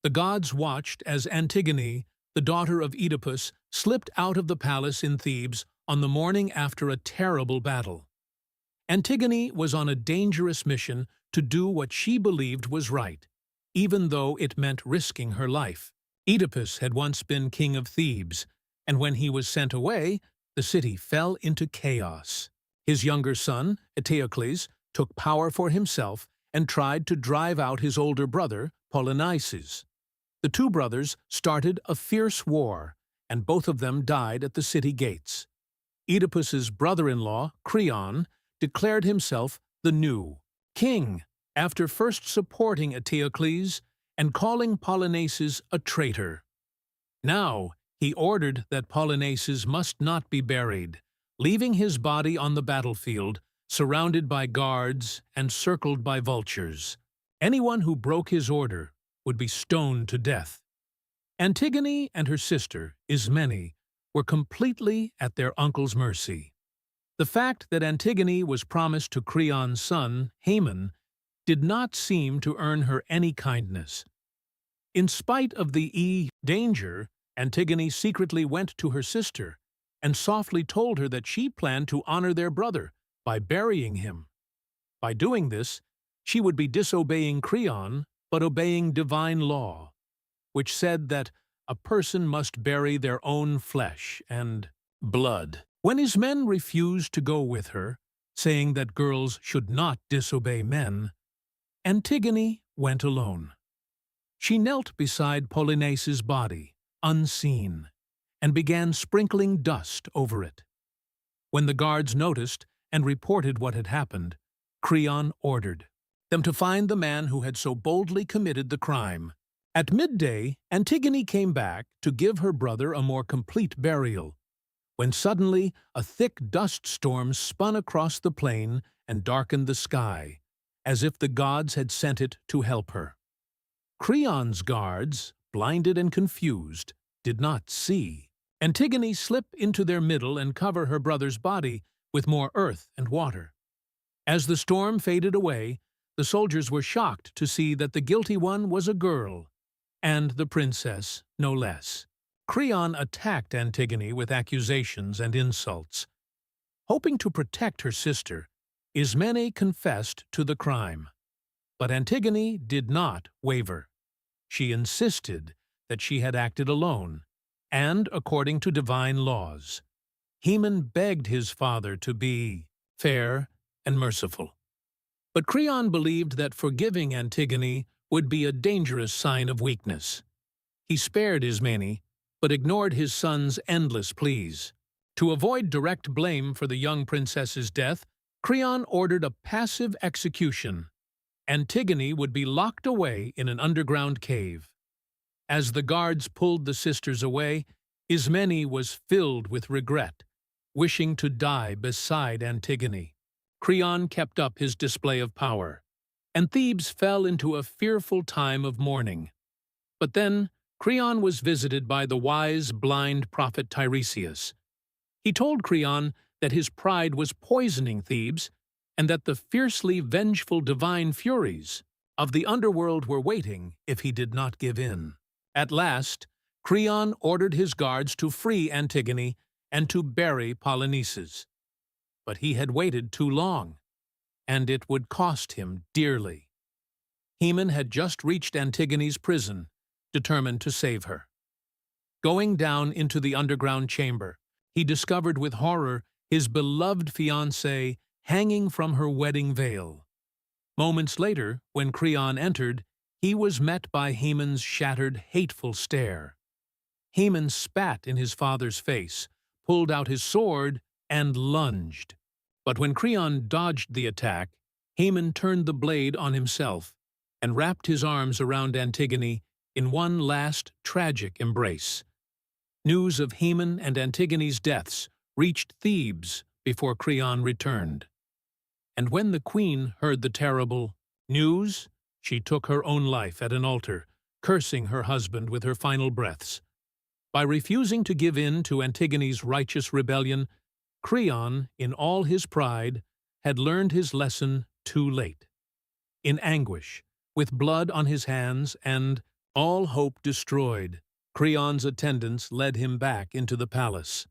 The gods watched as Antigone, the daughter of Oedipus, slipped out of the palace in Thebes on the morning after a terrible battle. Antigone was on a dangerous mission to do what she believed was right, even though it meant risking her life. Oedipus had once been king of Thebes, and when he was sent away, the city fell into chaos. His younger son, Eteocles, took power for himself and tried to drive out his older brother, Polynices. The two brothers started a fierce war, and both of them died at the city gates. Oedipus's brother-in-law, Creon, declared himself the new king after first supporting Eteocles and calling Polynices a traitor. Now he ordered that Polynices must not be buried, leaving his body on the battlefield, surrounded by guards and circled by vultures. Anyone who broke his order would be stoned to death. Antigone and her sister, Ismene, were completely at their uncle's mercy. The fact that Antigone was promised to Creon's son, Haemon, did not seem to earn her any kindness. In spite of the danger, Antigone secretly went to her sister and softly told her that she planned to honor their brother by burying him. By doing this, she would be disobeying Creon, but obeying divine law, which said that a person must bury their own flesh and blood. When his men refused to go with her, saying that girls should not disobey men, Antigone went alone. She knelt beside Polynices' body, unseen, and began sprinkling dust over it. When the guards noticed and reported what had happened, Creon ordered them to find the man who had so boldly committed the crime. At midday, Antigone came back to give her brother a more complete burial, when suddenly a thick dust storm spun across the plain and darkened the sky, as if the gods had sent it to help her. Creon's guards, blinded and confused, did not see. Antigone slip into their middle and cover her brother's body with more earth and water. As the storm faded away, the soldiers were shocked to see that the guilty one was a girl, and the princess no less. Creon attacked Antigone with accusations and insults. Hoping to protect her sister, Ismene confessed to the crime. But Antigone did not waver. She insisted that she had acted alone, and according to divine laws. Haemon begged his father to be fair and merciful. But Creon believed that forgiving Antigone would be a dangerous sign of weakness. He spared Ismene, but ignored his son's endless pleas. To avoid direct blame for the young princess's death, Creon ordered a passive execution. Antigone would be locked away in an underground cave. As the guards pulled the sisters away, Ismene was filled with regret, wishing to die beside Antigone. Creon kept up his display of power, and Thebes fell into a fearful time of mourning. But then, Creon was visited by the wise, blind prophet Tiresias. He told Creon that his pride was poisoning Thebes, and that the fiercely vengeful divine furies of the underworld were waiting if he did not give in. At last, Creon ordered his guards to free Antigone and to bury Polynices. But he had waited too long, and it would cost him dearly. Haemon had just reached Antigone's prison, determined to save her. Going down into the underground chamber, he discovered with horror his beloved fiancée hanging from her wedding veil. Moments later, when Creon entered, he was met by Haemon's shattered, hateful stare. Haemon spat in his father's face, pulled out his sword, and lunged. But when Creon dodged the attack, Haemon turned the blade on himself and wrapped his arms around Antigone in one last tragic embrace. News of Haemon and Antigone's deaths reached Thebes before Creon returned. And when the queen heard the terrible news, she took her own life at an altar, cursing her husband with her final breaths. By refusing to give in to Antigone's righteous rebellion, Creon, in all his pride, had learned his lesson too late. In anguish, with blood on his hands and All hope destroyed, Creon's attendants led him back into the palace.